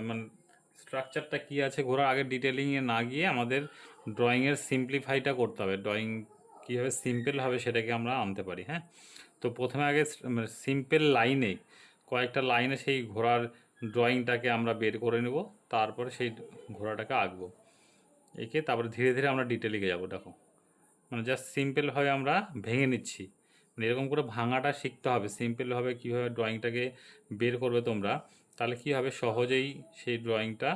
মানে স্ট্রাকচারটা কী আছে ঘোড়ার আগে ডিটেলিংয়ে না গিয়ে আমাদের ড্রয়িংয়ের সিম্পলিফাইটা করতে হবে। ড্রয়িং কীভাবে সিম্পল হবে সেটাকে আমরা আনতে পারি। হ্যাঁ, তো প্রথমে আগে মানে সিম্পল লাইনে কয়েকটা লাইনে সেই ঘোড়ার ড্রয়িংটাকে আমরা বের করে নেব, তারপরে সেই ঘোড়াটাকে আঁকবো। এঁকে তারপরে ধীরে ধীরে আমরা ডিটেলিংয়ে যাবো। দেখো, মানে জাস্ট সিম্পলভাবে আমরা ভেঙে নিচ্ছি। মানে এরকম করে ভাঙাটা শিখতে হবে। সিম্পলভাবে কীভাবে ড্রয়িংটাকে বের করবে তোমরা, তাহলে কী হবে, সহজেই সেই ড্রয়িংটা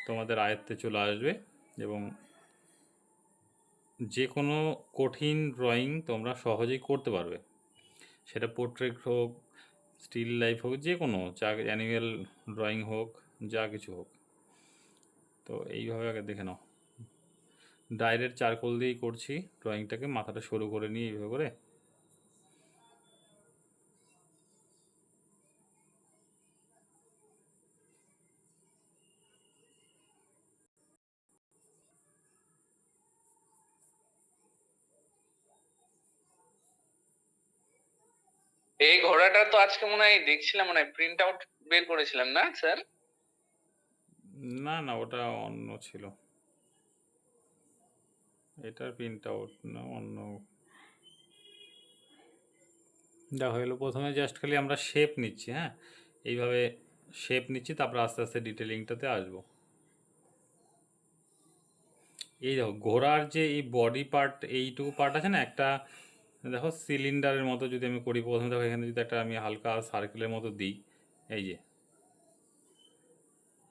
তোমাদের আয়ত্তে চলে আসবে এবং যে কোনো কঠিন ড্রয়িং তোমরা সহজেই করতে পারবে। সেটা পোর্ট্রেট হোক, স্টিল লাইফ হোক, যে কোনো যা অ্যানিমেল ড্রয়িং হোক, যা কিছু হোক। তো এইভাবে আগে দেখে নাও, ডাইরেক্ট চারকোল দিয়েই করছি ড্রয়িংটাকে, মাথাটা সরু করে নিয়ে এইভাবে করে। এই ঘোড়াটা তো আজকে মনে হয় দেখছিলাম, মনে হয় প্রিন্ট আউট বের করেছিলাম না স্যার? না না, ওটা অন্য ছিল, এটার প্রিন্ট আউট না, অন্য। দেখো, এলো প্রথমে জাস্ট খালি আমরা শেপ নিচ্ছি। হ্যাঁ, এইভাবে শেপ নিচ্ছি, তারপর আস্তে আস্তে ডিটেলিংটাতে আসবো। এই দেখো, ঘোড়ার যে এই বডি পার্ট, এইটুকু পার্ট আছে না একটা, দেখো সিলিন্ডারের মতো যদি আমি করি, প্রথমে দেখো এখানে যদি একটা আমি হালকা সার্কেলের মতো দিই, এই যে,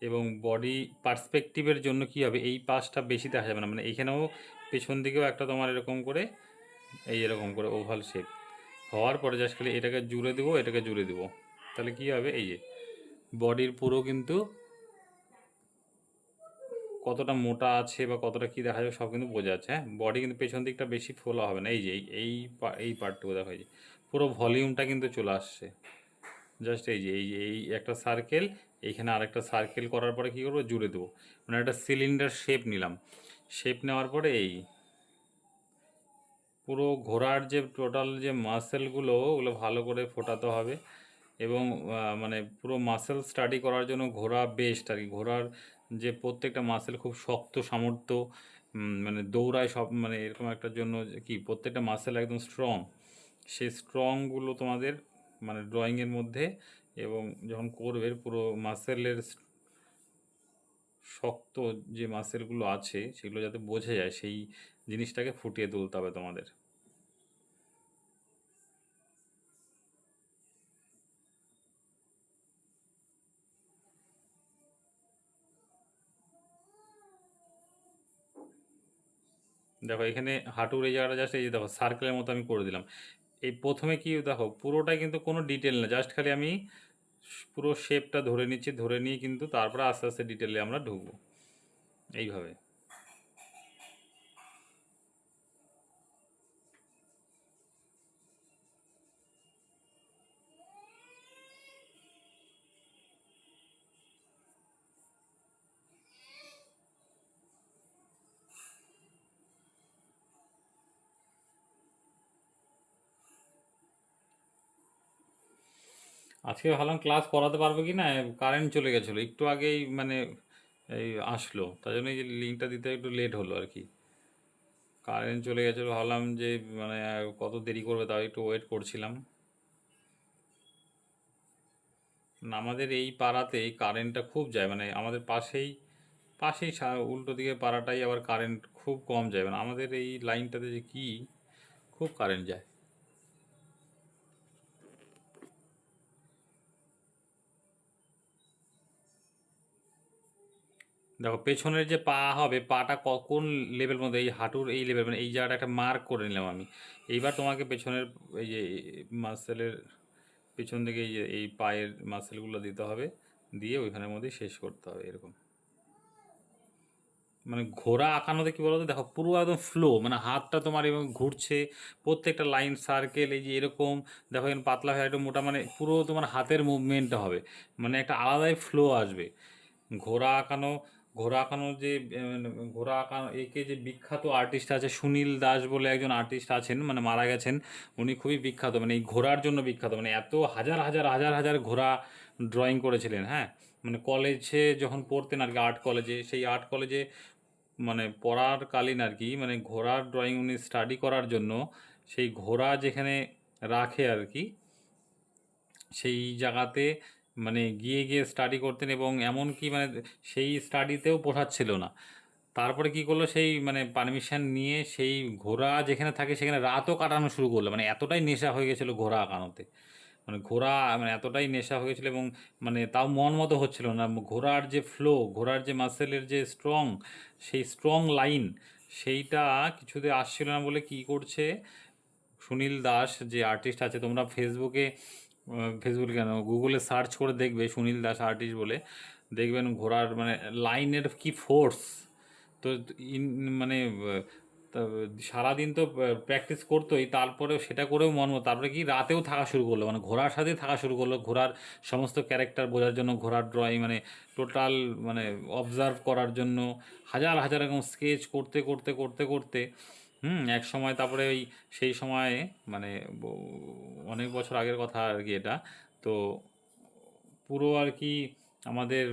এবং বডি পার্সপেক্টিভের জন্য কি হবে, এই পাশটা বেশি দেখা যাবে না, মানে এইখানেও পেছন দিকেও একটা তোমার এরকম করে, এই এরকম করে ওভাল শেপ হওয়ার পরে জাস্ট খালি এটাকে জুড়ে দেবো, এটাকে জুড়ে দেবো, তাহলে কি হবে, এই যে বডির পুরো কিন্তু কতটা মোটা আছে বা কতটা কী দেখা যাবে সব কিন্তু বোঝা যাচ্ছে। হ্যাঁ, বডি কিন্তু পেছন দিকটা বেশি ফোলা হবে না, এই যে এই পার্টটুকু দেখা যায়, পুরো ভলিউমটা কিন্তু চলে আসছে। জাস্ট এই একটা সার্কেল, এইখানে আরেকটা সার্কেল করার পরে কী করবো, জুড়ে দেবো, মানে একটা সিলিন্ডার শেপ নিলাম। শেপ নেওয়ার পরে এই পুরো ঘোড়ার যে টোটাল যে মাসেলগুলো, ওগুলো ভালো করে ফোটাতে হবে। এবং মানে পুরো মাসেল স্টাডি করার জন্য ঘোড়া বেস্ট আর কি। ঘোড়ার যে প্রত্যেকটা মাসেল খুব শক্ত সামর্থ্য, মানে দৌড়ায় সব, মানে এরকম একটার জন্য যে কি প্রত্যেকটা মাসেল একদম স্ট্রং। সেই স্ট্রংগুলো তোমাদের মানে ড্রয়িংয়ের মধ্যে, এবং যখন করবে পুরো মাসেলের শক্ত যে মাসেলগুলো আছে সেগুলো যাতে বোঝা যায়, সেই জিনিসটাকে ফুটিয়ে তুলতে হবে তোমাদের। দেখো এখানে হাঁটুর এই জায়গাটা জাস্ট এই যে দেখো সার্কেলের মতো আমি করে দিলাম। এই প্রথমে কি দেখো, পুরোটাই কিন্তু কোনো ডিটেল না, জাস্ট খালি আমি পুরো শেপটা ধরে নিচ্ছি, ধরে নিয়ে কিন্তু তারপরে আস্তে আস্তে ডিটেলে আমরা ঢুকবো এইভাবে। আজকে ভাবলাম ক্লাস করাতে পারবো কি না, কারেন্ট চলে গেছিলো একটু আগেই, মানে এই আসলো, তার জন্য এই যে লিঙ্কটা দিতে একটু লেট হলো আর কি। কারেন্ট চলে গেছিলো, ভাবলাম যে মানে কত দেরি করবে, তাও একটু ওয়েট করছিলাম। না, আমাদের এই পাড়াতেই কারেন্টটা খুব যায়, মানে আমাদের পাশেই পাশেই উল্টো দিকে পাড়াটাই আবার কারেন্ট খুব কম যায়, মানে আমাদের এই লাইনটাতে যে কি খুব কারেন্ট যায়। দেখো পেছনের যে পা হবে, পাটা কোন লেভেল মধ্যে, এই হাঁটুর এই লেভেল, মানে এই জায়গাটা একটা মার্ক করে নিলাম আমি। এইবার তোমাকে পেছনের এই যে মাসেলের পেছন দিকে এই যে এই পায়ের মাসেলগুলো দিতে হবে, দিয়ে ওইখানের মধ্যেই শেষ করতে হবে এরকম। মানে ঘোড়া আঁকানোতে কী বলতো, দেখো পুরো একদম ফ্লো, মানে হাতটা তোমার এবং ঘুরছে, প্রত্যেকটা লাইন সার্কেল এই যে এরকম, দেখো এখানে পাতলা হয়ে একটু মোটা, মানে পুরো তোমার হাতের মুভমেন্টটা হবে, মানে একটা আলাদাই ফ্লো আসবে। ঘোড়া আঁকানো, ঘোড়া আঁকানোর যে ঘোড়া আঁকানো একে যে বিখ্যাত আর্টিস্ট আছে, সুনীল দাস বলে একজন আর্টিস্ট আছেন, মানে মারা গেছেন, উনি খুবই বিখ্যাত, মানে এই ঘোড়ার জন্য বিখ্যাত, মানে এত হাজার হাজার হাজার হাজার ঘোড়া ড্রয়িং করেছিলেন। হ্যাঁ, মানে কলেজে যখন পড়তেন আর কি, আর্ট কলেজে, সেই আর্ট কলেজে মানে পড়ার কালীন আর কি, মানে ঘোড়ার ড্রয়িং উনি স্টাডি করার জন্য সেই ঘোড়া যেখানে রাখে আর কি, সেই জায়গাতে মানে গিয়ে গিয়ে স্টাডি করতেন, এবং এমনকি মানে সেই স্টাডিতেও পোষাচ্ছিল না। তারপরে কি করলো, সেই মানে পারমিশন নিয়ে সেই ঘোড়া যেখানে থাকে সেখানে রাতও কাটানো শুরু করলো, মানে এতটাই নেশা হয়ে গেছিলো ঘোড়া আঁকানোতে। মানে ঘোড়া মানে এতটাই নেশা হয়ে গেছিলো, এবং মানে তাও মন মতো হচ্ছিল না। ঘোড়ার যে ফ্লো, ঘোড়ার যে মাসেলের যে স্ট্রং, সেই স্ট্রং লাইন, সেইটা কিছুতে আসছিল না বলে কি করছে, সুনীল দাস যে আর্টিস্ট আছে, তোমরা ফেসবুকে, ফেসবুকে কেন, গুগলে সার্চ করে দেখবে সুনীল দাস আর্টিস্ট বলে, দেখবেন ঘোড়ার মানে লাইনের কি ফোর্স। তো মানে তা সারাদিন তো প্র্যাকটিস করতোই, তারপরেও সেটা করেও মন মতো, তারপরে কি রাতেও থাকা শুরু করলো, মানে ঘোড়ার সাথেই থাকা শুরু করলো, ঘোড়ার সমস্ত ক্যারেক্টার বোঝার জন্য, ঘোড়ার ড্রয়িং মানে টোটাল মানে অবজার্ভ করার জন্য হাজার হাজার এরকম স্কেচ করতে করতে করতে করতে এক সময়, তারপরে ওই সেই সময়ে মানে অনেক বছর আগের কথা আর কি এটা। তো পুরো আর কি আমাদের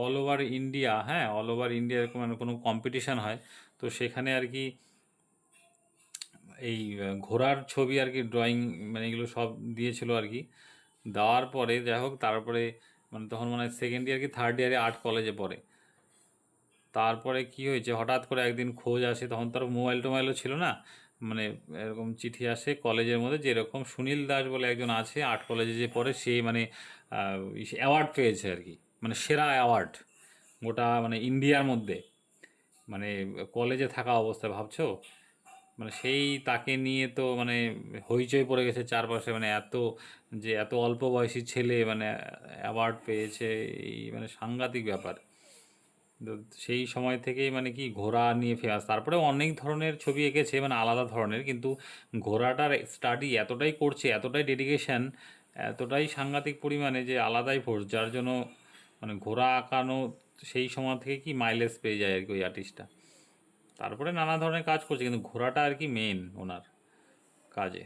অল ওভার ইন্ডিয়া, হ্যাঁ অল ওভার ইন্ডিয়া এরকম মানে কোনো কম্পিটিশান হয়, তো সেখানে আর কি এই ঘোড়ার ছবি আর কি ড্রয়িং মানে এগুলো সব দিয়েছিল আর কি। দেওয়ার পরে যাই হোক, তারপরে মানে তখন মানে সেকেন্ড ইয়ার কি থার্ড ইয়ারে আর্ট কলেজে পড়ে। তারপরে কি হয়েছে, হঠাৎ করে একদিন খোঁজ আসে, তখন তার মোবাইল টোবাইলও ছিল না, মানে এরকম চিঠি আসে কলেজের মধ্যে যে এরকম সুনীল দাস বলে একজন আছে আর্ট কলেজে যে পড়ে, সে মানে অ্যাওয়ার্ড পেয়েছে আর কি, মানে সেরা অ্যাওয়ার্ড গোটা মানে ইন্ডিয়ার মধ্যে, মানে কলেজে থাকা অবস্থায় ভাবছো, মানে সেই তাকে নিয়ে তো মানে হইচই পড়ে গেছে চারপাশে, মানে এত যে এত অল্প বয়সী ছেলে মানে অ্যাওয়ার্ড পেয়েছে, এই মানে সাংঘাতিক ব্যাপার। তো সেই সময় থেকেই মানে কি ঘোড়া নিয়ে ফেমাস। তারপরে অনেক ধরনের ছবি এঁকেছে মানে আলাদা ধরনের, কিন্তু ঘোড়াটার স্টাডি এতটাই করছে, এতটাই ডেডিকেশন, এতটাই সাংঘাতিক পরিমাণে যে আলাদাই ফোর্স, যার জন্য মানে ঘোড়া আঁকানো সেই সময় থেকে কি মাইলেজ পেয়ে যায় আর কি ওই আর্টিস্টটা। তারপরে নানা ধরনের কাজ করছে, কিন্তু ঘোড়াটা আর কি মেন ওনার কাজে।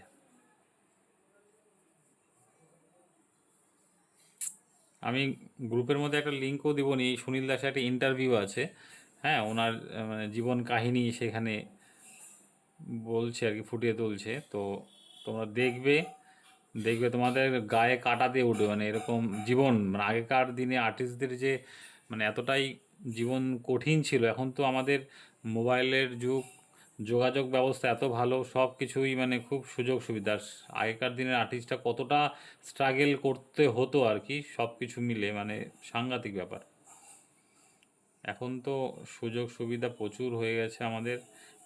আমি গ্রুপের মধ্যে একটা লিঙ্কও দিব নি, সুনীল দাসের একটা ইন্টারভিউ আছে, হ্যাঁ ওনার মানে জীবন কাহিনী সেখানে বলছে আর কি, ফুটিয়ে তুলছে। তো তোমরা দেখবে, দেখবে তোমাদের গায়ে কাঁটা দিয়ে উঠবে, মানে এরকম জীবন, মানে আগেকার দিনে আর্টিস্টদের যে মানে এতটাই জীবন কঠিন ছিল। এখন তো আমাদের মোবাইলের যুগ, যোগাযোগ ব্যবস্থা এত ভালো, সব কিছুই মানে খুব সুযোগ সুবিধা। আগেকার দিনের আর্টিস্টটা কতটা স্ট্রাগল করতে হতো আর কি, সব কিছু মিলে মানে সাংঘাতিক ব্যাপার। এখন তো সুযোগ সুবিধা প্রচুর হয়ে গেছে, আমাদের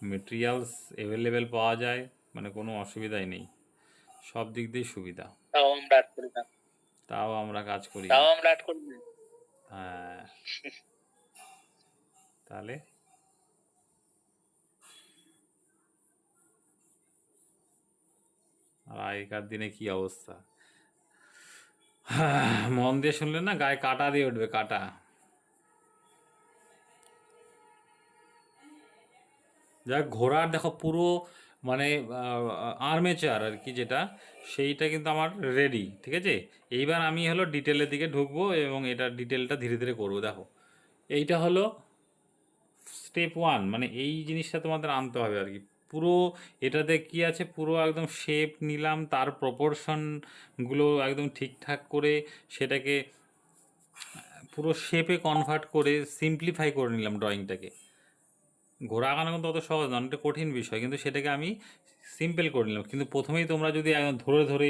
মেটেরিয়ালস অ্যাভেলেবেল পাওয়া যায়, মানে কোনো অসুবিধাই নেই, সব দিক দিয়ে সুবিধা। তাও আমরা আর্ট করি না। তাও আমরা কাজ করি তাও না। আমরা আর্ট করি না। হ্যাঁ, তাহলে আর আগেকার দিনে কি অবস্থা, মন দিয়ে শুনলে না গায়ে কাঁটা দিয়ে উঠবে, কাঁটা। যাক, ঘোড়ার দেখো পুরো মানে আর্মেচার আর কি যেটা, সেইটা কিন্তু আমার রেডি, ঠিক আছে। এইবার আমি হলো ডিটেলের দিকে ঢুকবো, এবং এটা ডিটেলটা ধীরে ধীরে করবো। দেখো, এইটা হলো স্টেপ ওয়ান, মানে এই জিনিসটা তোমাদের আনতে হবে আর কি। পুরো এটাতে কি আছে, পুরো একদম শেপ নিলাম, তার প্রপোর্শনগুলো একদম ঠিকঠাক করে সেটাকে পুরো শেপে কনভার্ট করে সিম্পলিফাই করে নিলাম ড্রয়িংটাকে। ঘোড়া আঁকানো কিন্তু অত সহজ না, অনেকটা কঠিন বিষয়, কিন্তু সেটাকে আমি সিম্পল করে নিলাম। কিন্তু প্রথমেই তোমরা যদি একদম ধরে ধরে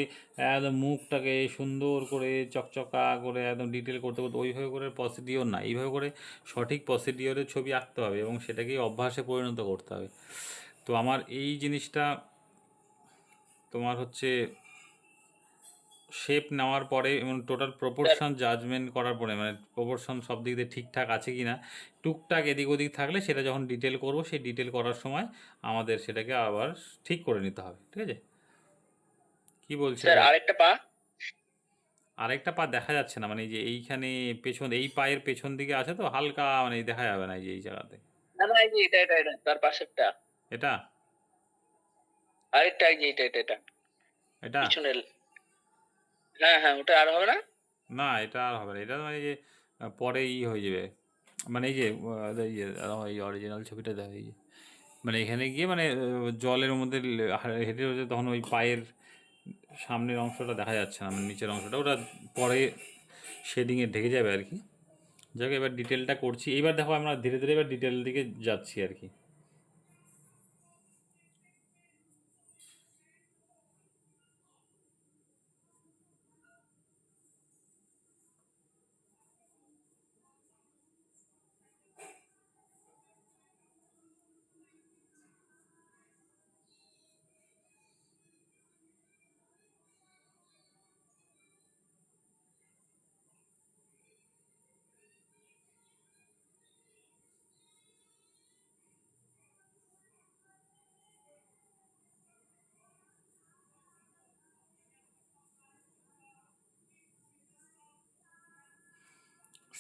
একদম মুখটাকে সুন্দর করে চকচকা করে একদম ডিটেল করতে করতে ওইভাবে করে প্রসিডিওর না, এইভাবে করে সঠিক প্রসিডিওরের ছবি আঁকতে হবে, এবং সেটাকেই অভ্যাসে পরিণত করতে হবে। তো আমার এই জিনিসটা তোমার হচ্ছে শেপ নেওয়ার পরে এবং টোটাল প্রপোর্শন জাজমেন্ট করার পরে, মানে প্রপোর্শন সব দিক দিয়ে ঠিকঠাক আছে কি না, টুকটাক এদিক ওদিক থাকলে সেটা যখন ডিটেল করব, সেই ডিটেল করার সময় আমাদের সেটাকে আবার ঠিক করে নিতে হবে, ঠিক আছে। কি বলছে স্যার আরেকটা পা। আরেকটা পা দেখা যাচ্ছে না, মানে এই যে এইখানে পেছন, এই পায়ের পেছন দিকে আছে তো হালকা, মানে দেখা যাবে না এই যে এই জায়গাতে। না না, এই যে এটা তার পাশেরটা। এটা, আরেকটা এই যে এটা এটা পিছনের। হ্যাঁ হ্যাঁ, ওটা আর হবে না। না, এটা আর হবে না, এটা মানে এই যে পরে হয়ে যাবে, মানে এই যে এই অরিজিনাল ছবিটা দেখা, এই যে মানে এখানে গিয়ে মানে জলের মধ্যে হেঁটে রয়েছে, তখন ওই পায়ের সামনের অংশটা দেখা যাচ্ছে না, মানে নিচের অংশটা ওটা পরে শেডিংয়ে ঢেকে যাবে আর কি। যাক, এবার ডিটেলটা করছি। এবার দেখো আমরা ধীরে ধীরে এবার ডিটেল দিকে যাচ্ছি আর কি।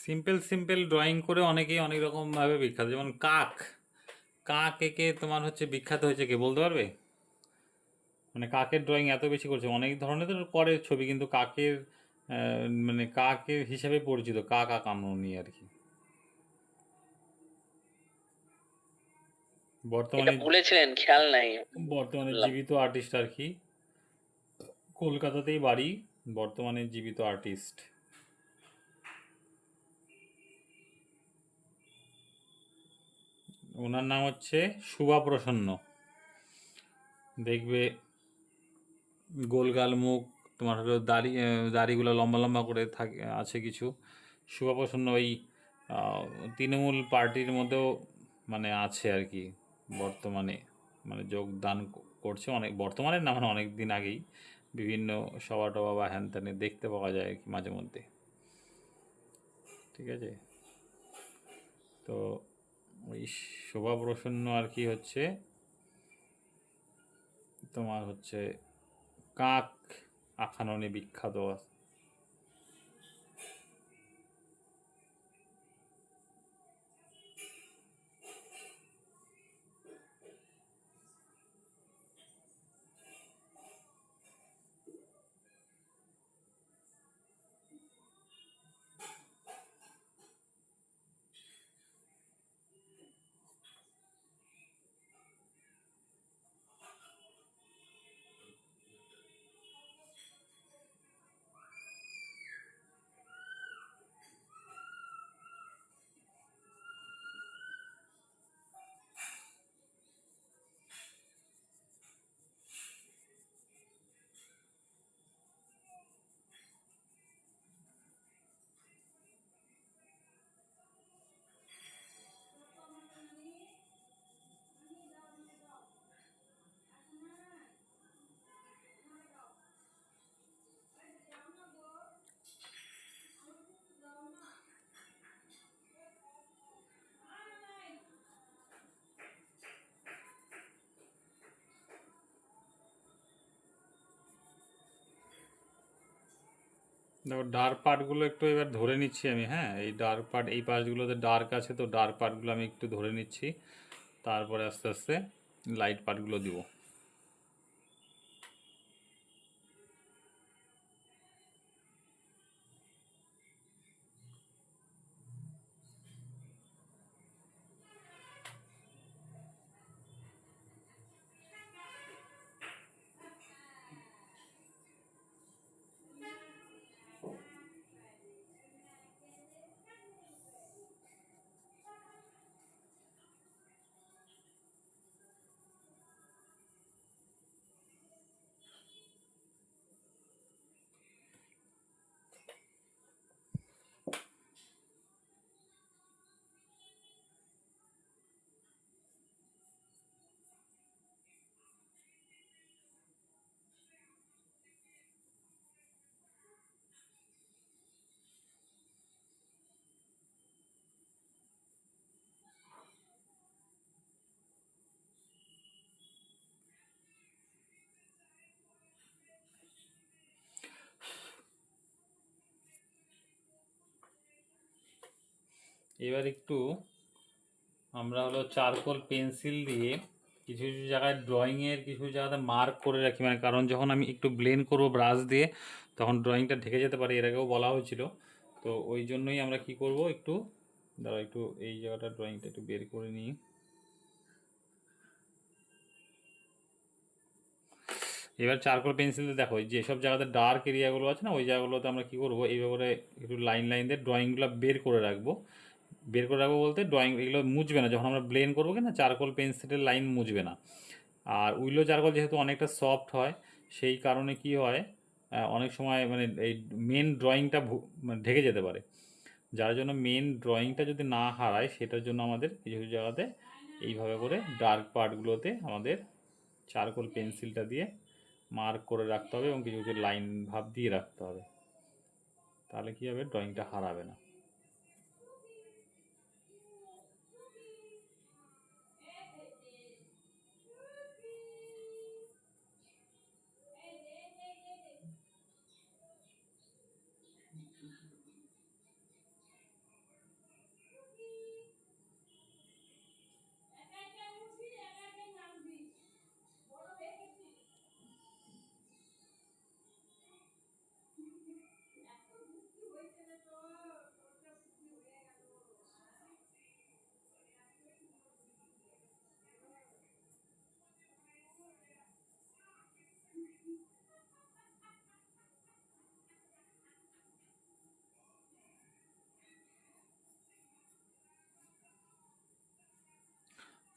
সিম্পল সিম্পল ড্রয়িং করে অনেকেই অনেক রকমভাবে বিখ্যাত, যেমন কাক। কাক একে তোমার হচ্ছে বিখ্যাত হয়েছে, কে বলতে পারবে? মানে কাকের ড্রয়িং এত বেশি করছে, অনেক ধরনের তো করে ছবি, কিন্তু কাকের মানে কাকের হিসাবে পরিচিত, কাক আঁকানো নিয়ে আর কি। এটা বর্তমানে বলেছিলেন, খেয়াল নাই। বর্তমানে বললাম। জীবিত আর্টিস্ট আর কি, কলকাতাতেই বাড়ি, বর্তমানে জীবিত আর্টিস্ট। ওনার নাম হচ্ছে শুভা প্রসন্ন। দেখবে গোলগাল মুখ, তোমার হলো দাড়ি, দাড়িগুলো লম্বা লম্বা করে থাকে আছে কিছু। শুভা প্রসন্ন ওই তৃণমূল পার্টির মধ্যেও মানে আছে আর কি বর্তমানে, মানে যোগদান করছে অনেক, বর্তমানে না মানে অনেক দিন আগেই বিভিন্ন সভা টভা বা হ্যান ত্যানে দেখতে পাওয়া যায় আর কি মাঝে মধ্যে। ঠিক আছে, তো ওই শোভা প্রসন্ন আর কি হচ্ছে তোমার হচ্ছে কাক আঁকানো নিয়ে বিখ্যাত। দেখো ডার্ক পার্টগুলো একটু এবার ধরে নিচ্ছি আমি, হ্যাঁ এই ডার্ক পার্ট, এই পার্টগুলোতে ডার্ক আছে, তো ডার্ক পার্টগুলো আমি একটু ধরে নিচ্ছি, তারপরে আস্তে আস্তে লাইট পার্টগুলো দিব। এবার একটু আমরা হলো চারকোল পেন্সিল দিয়ে কিছু কিছু জায়গায় ড্রয়িংয়ের কিছু জায়গাতে মার্ক করে রাখি, মানে কারণ যখন আমি একটু ব্লেন্ড করব ব্রাশ দিয়ে তখন ড্রয়িংটা ঢেকে যেতে পারে, এর আগেও বলা হয়েছিল। তো ওই জন্যই আমরা কি করব, একটু দাঁড়া, একটু এই জায়গাটা ড্রয়িংটা একটু বের করে নিই। এবার চারকোল পেন্সিলে দেখো যেসব জায়গাতে ডার্ক এরিয়াগুলো আছে না, ওই জায়গাগুলোতে আমরা কি করব, এইভাবে একটু লাইন লাইন দিয়ে ড্রয়িংগুলো বের করে রাখবো। বের করে রাখবো বলতে ড্রয়িং এগুলো মুছবে না, যখন আমরা ব্লেন্ড করবো কি না, চারকোল পেন্সিলের লাইন মুছবে না। আর উইলো চারকোল যেহেতু অনেকটা সফট হয়, সেই কারণে কি হয়, অনেক সময় মানে এই মেন ড্রয়িংটা মানে ঢেকে যেতে পারে। যার জন্য মেন ড্রয়িংটা যদি না হারায়, সেটার জন্য আমাদের কিছু কিছু জায়গাতে এইভাবে করে ডার্ক পার্টগুলোতে আমাদের চারকোল পেন্সিলটা দিয়ে মার্ক করে রাখতে হবে এবং কিছু কিছু লাইন ভাব দিয়ে রাখতে হবে। তাহলে কী হবে, ড্রয়িংটা হারাবে না।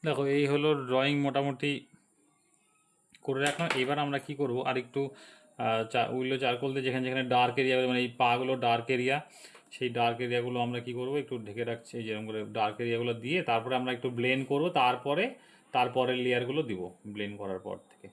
দেখো এই হলো ড্রয়িং মোটামুটি করে রাখলাম। এবার আমরা কি করব, আর একটু উইলো চারকোল দিয়ে যেখানে যেখানে ডার্ক এরিয়া, মানে এই পাগুলো ডার্ক এরিয়া, সেই ডার্ক এরিয়াগুলো আমরা কি করব, একটু ঢেকে রাখছি এই যেরকম করে ডার্ক এরিয়াগুলো দিয়ে, তারপরে আমরা একটু ব্লেন্ড করব, তারপরের লেয়ারগুলো দিব ব্লেন্ড করার পর থেকে।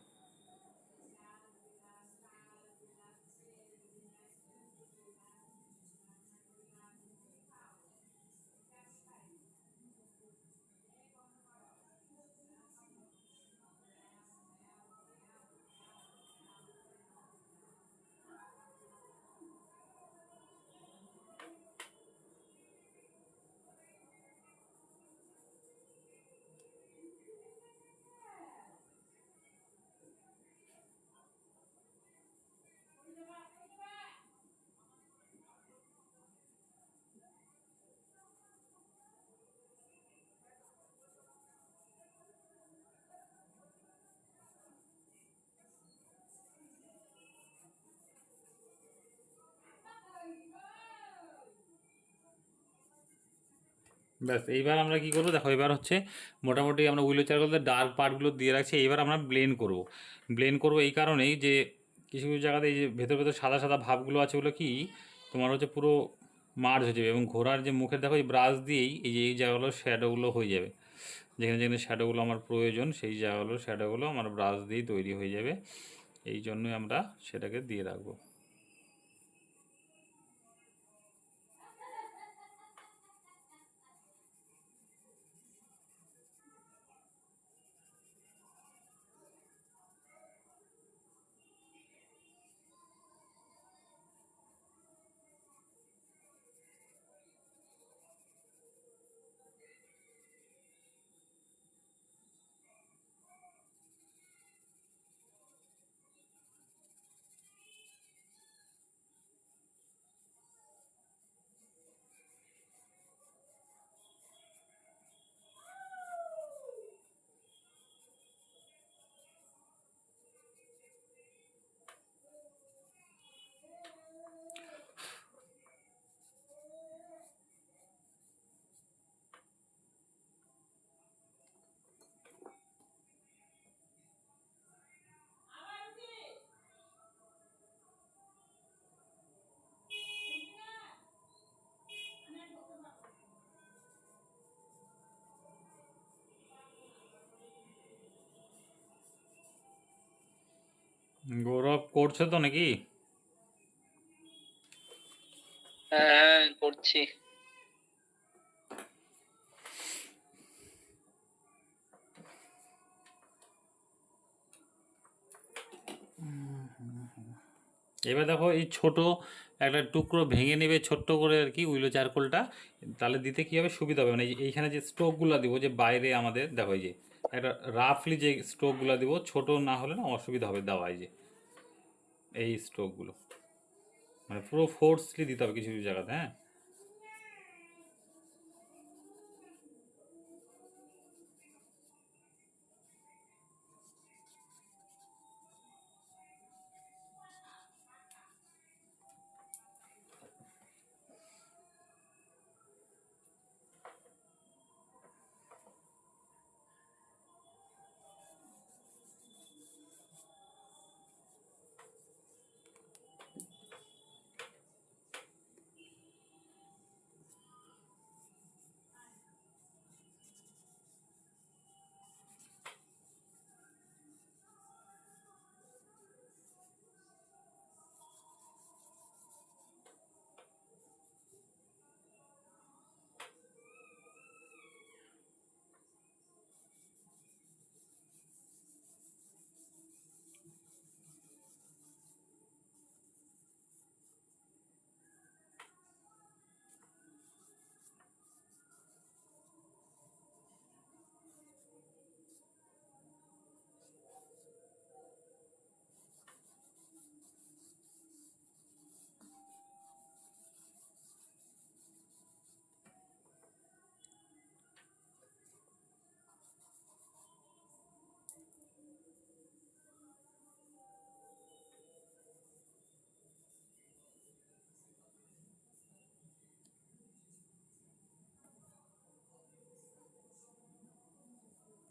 ব্যাস, এইবার আমরা কি করবো দেখো, এবার হচ্ছে মোটামুটি আমরা উইলো চারকোলের ডার্ক পার্টগুলো দিয়ে রাখছি, এবার আমরা ব্লেন্ড করব এই কারণেই যে কিছু কিছু জায়গাতে এই যে ভেতর ভেতর সাদা সাদা ভাবগুলো আছে, ওগুলো কি তোমার হচ্ছে পুরো মার্জ হয়ে যাবে, এবং ঘোড়ার যে মুখের দেখো এই ব্রাশ দিয়েই এই যে এই জায়গাগুলো শ্যাডোগুলো হয়ে যাবে, যেখানে যেখানে শ্যাডোগুলো আমার প্রয়োজন সেই জায়গাগুলো শ্যাডোগুলো আমার ব্রাশ দিয়েই তৈরি হয়ে যাবে। এই জন্যই আমরা সেটাকে দিয়ে রাখবো। গৌরব করছো তো নাকি? হ্যাঁ, করছি। এবার দেখো এই ছোট একটা টুকরো ভেঙে নেবে ছোট্ট করে আর কি উইলো চারকোলটা, তাহলে দিতে কী হবে, সুবিধা হবে। মানে এইখানে যে স্ট্রোকগুলো দিব, যে বাইরে আমাদের দেখো এই যে একটা রাফলি যে স্ট্রোকগুলো দিব, ছোট না হলে না অসুবিধা হবে দেওয়া, এই যে এই স্ট্রোকগুলো মানে পুরো ফোর্সলি দিতে হবে কিছু কিছু জায়গাতে, হ্যাঁ।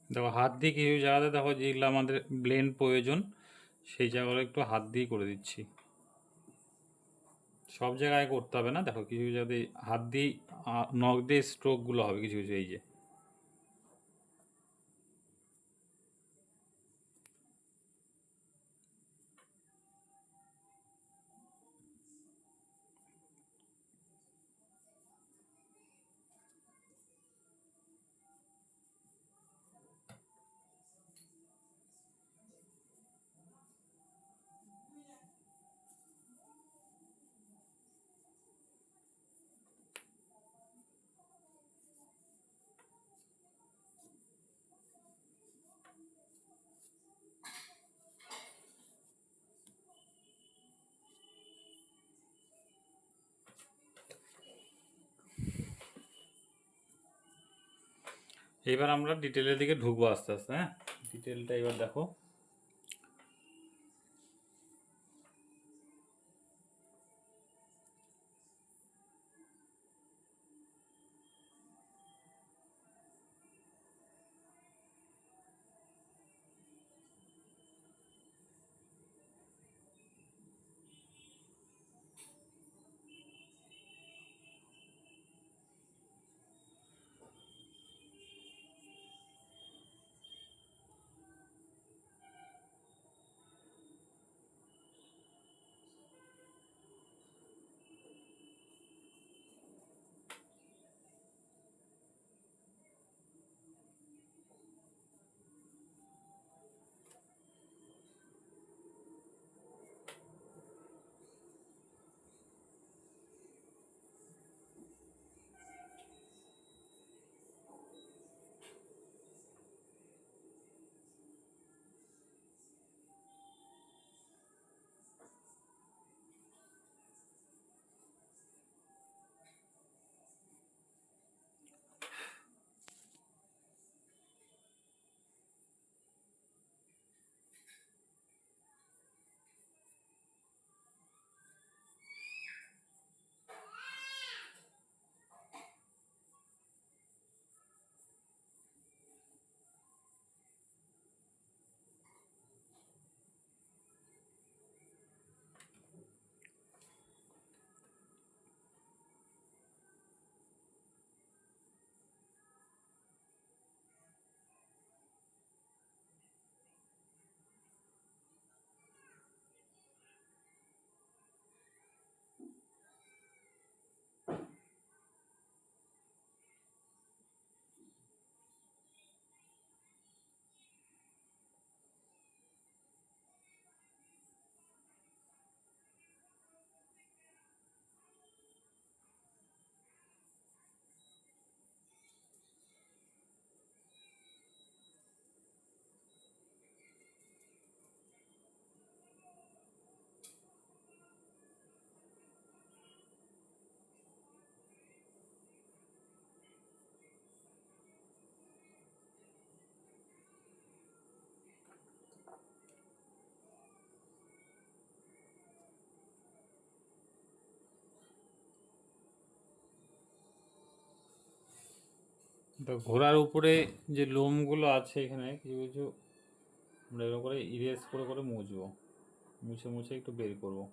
দেখো হাত দিয়ে কিছু জায়গাতে দেখো যেগুলো আমাদের ব্লেন্ড প্রয়োজন সেই জায়গাগুলো একটু হাত দিয়ে করে দিচ্ছি। সব জায়গায় করতে হবে না, দেখো কিছু যদি হাত দিয়ে নখ দিয়ে স্ট্রোকগুলো হবে কিছু কিছু, এই যে। এবার আমরা ডিটেলের দিকে ঢুকবো আস্তে আস্তে। হ্যাঁ, ডিটেলটা এবার দেখো। তো ঘোড়ার উপরে যে লোমগুলো আছে এখানে কিছু কিছু আমরা এরকম করে ইরেজ করে করে মুছবো, মুছে মুছে একটু বের করবো।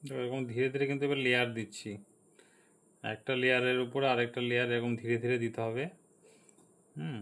তো এরকম ধীরে ধীরে কিন্তু এবার লেয়ার দিচ্ছি, একটা লেয়ারের উপরে আরেকটা লেয়ার এরকম ধীরে ধীরে দিতে হবে। হুম।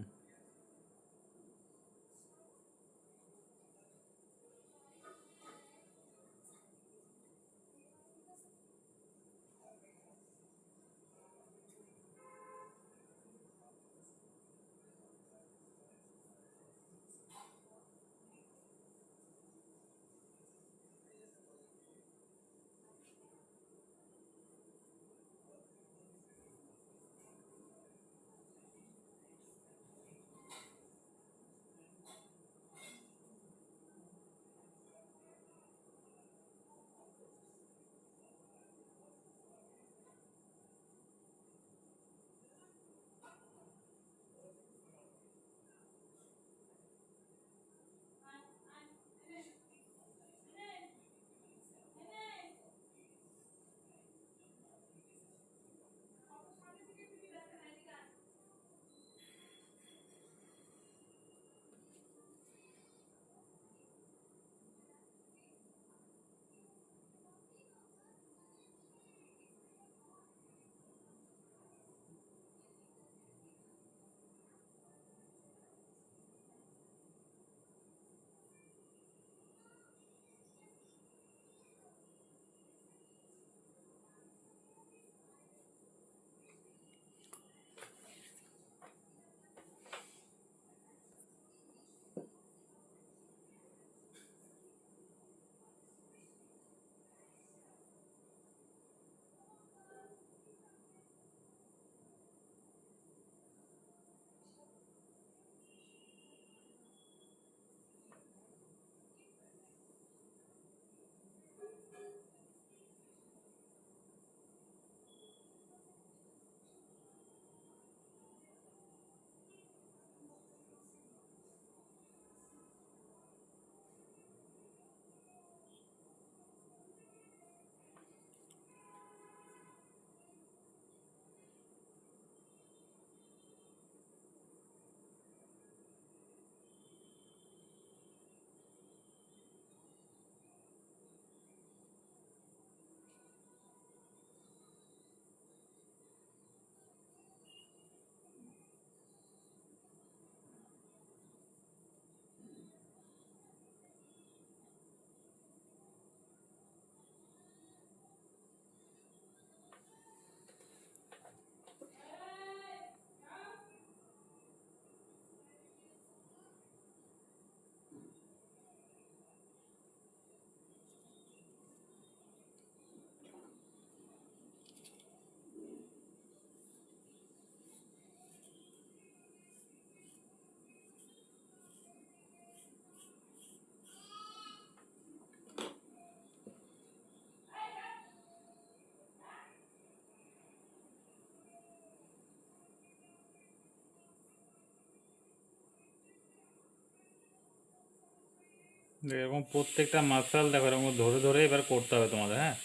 এরকম প্রত্যেকটা মাসাল দেখো এরকম ধরে ধরে এবার করতে হবে তোমাদের, হ্যাঁ,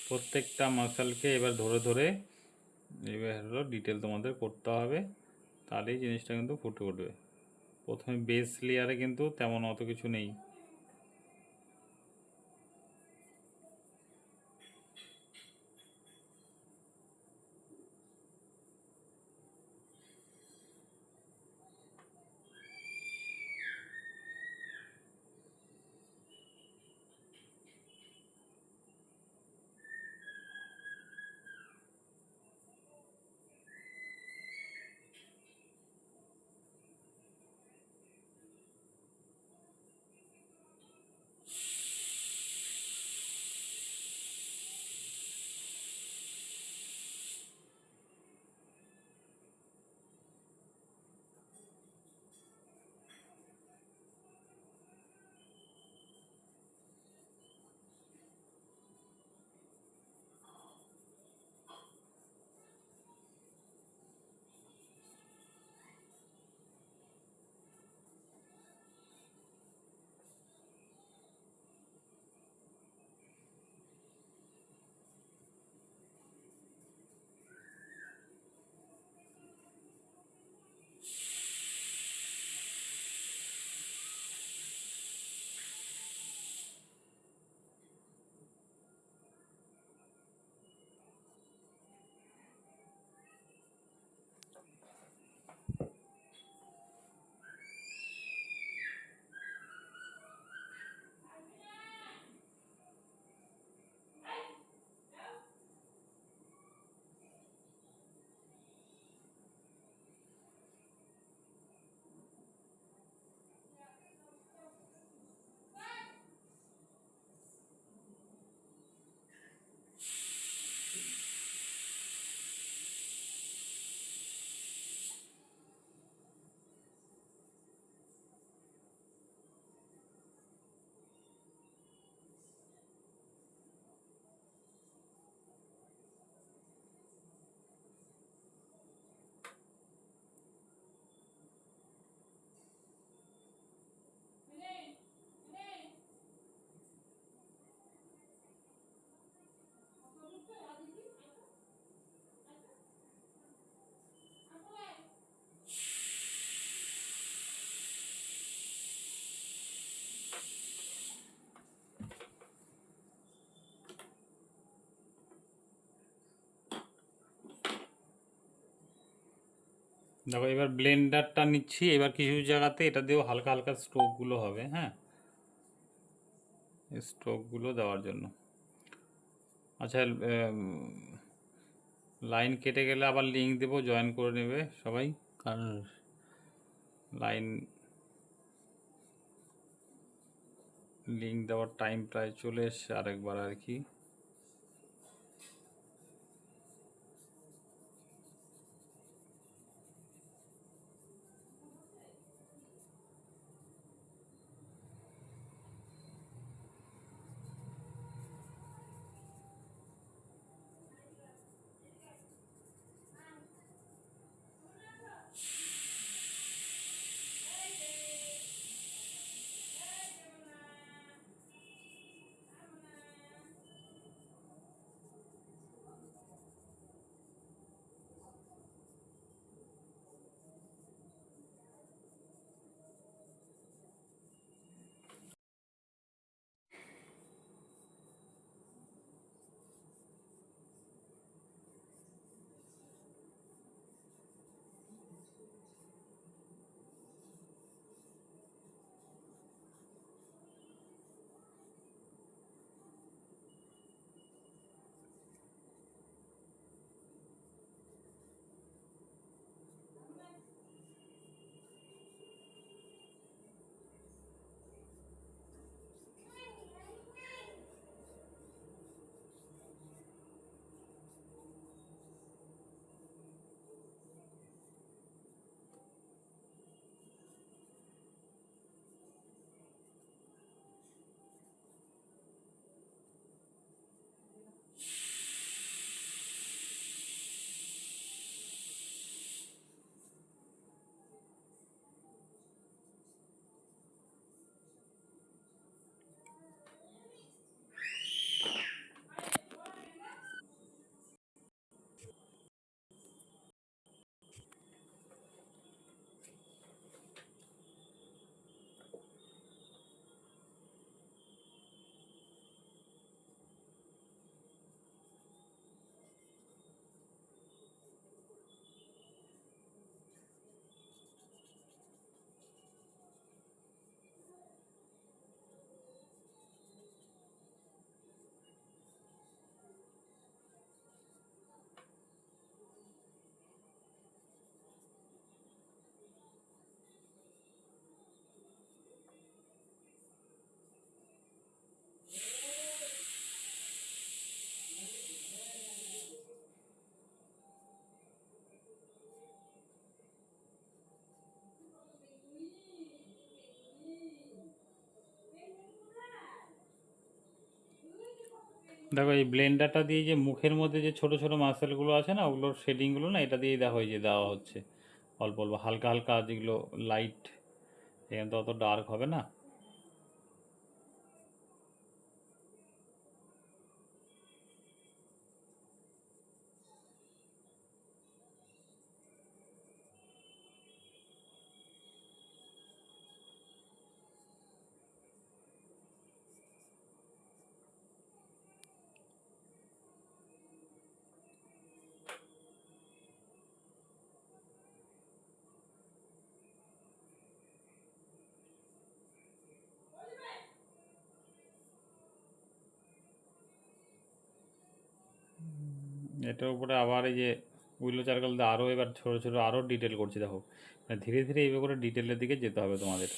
প্রত্যেকটা মাসালকে এবার ধরে ধরে এবার হলো ডিটেল তোমাদের করতে হবে, তাহলেই জিনিসটা কিন্তু ফুটে উঠবে। প্রথমে বেস লেয়ারে কিন্তু তেমন অত কিছু নেই। দেখো এবার ব্লেন্ডারটা নিচ্ছি, এবার কিছু জায়গাতে এটা দিয়েও হালকা হালকা স্ট্রোকগুলো হবে, হ্যাঁ, স্ট্রোকগুলো দেওয়ার জন্য। আচ্ছা, লাইন কেটে গেলে আবার লিঙ্ক দেবো, জয়েন করে নেবে সবাই, কারণ লাইন লিঙ্ক দেওয়ার টাইম প্রায় চলে এসছে আরেকবার আর কি। দেখো এই ব্লেন্ডারটা দিয়ে যে মুখের মধ্যে যে ছোট ছোট মাসেলগুলো আছে না, ওগুলোর শেডিংগুলো না এটা দিয়েই দেওয়া হয়েছে, দেওয়া হচ্ছে অল্প অল্প হালকা হালকা, যেগুলো লাইট, এখানে তো অত ডার্ক হবে না। এটার উপরে আবার এই যে উইলো চার্কল দিয়ে আরও এবার ছোটো ছোটো আরও ডিটেল করছি, দেখো মানে ধীরে ধীরে এইভাবে করে ডিটেলের দিকে যেতে হবে তোমাদের।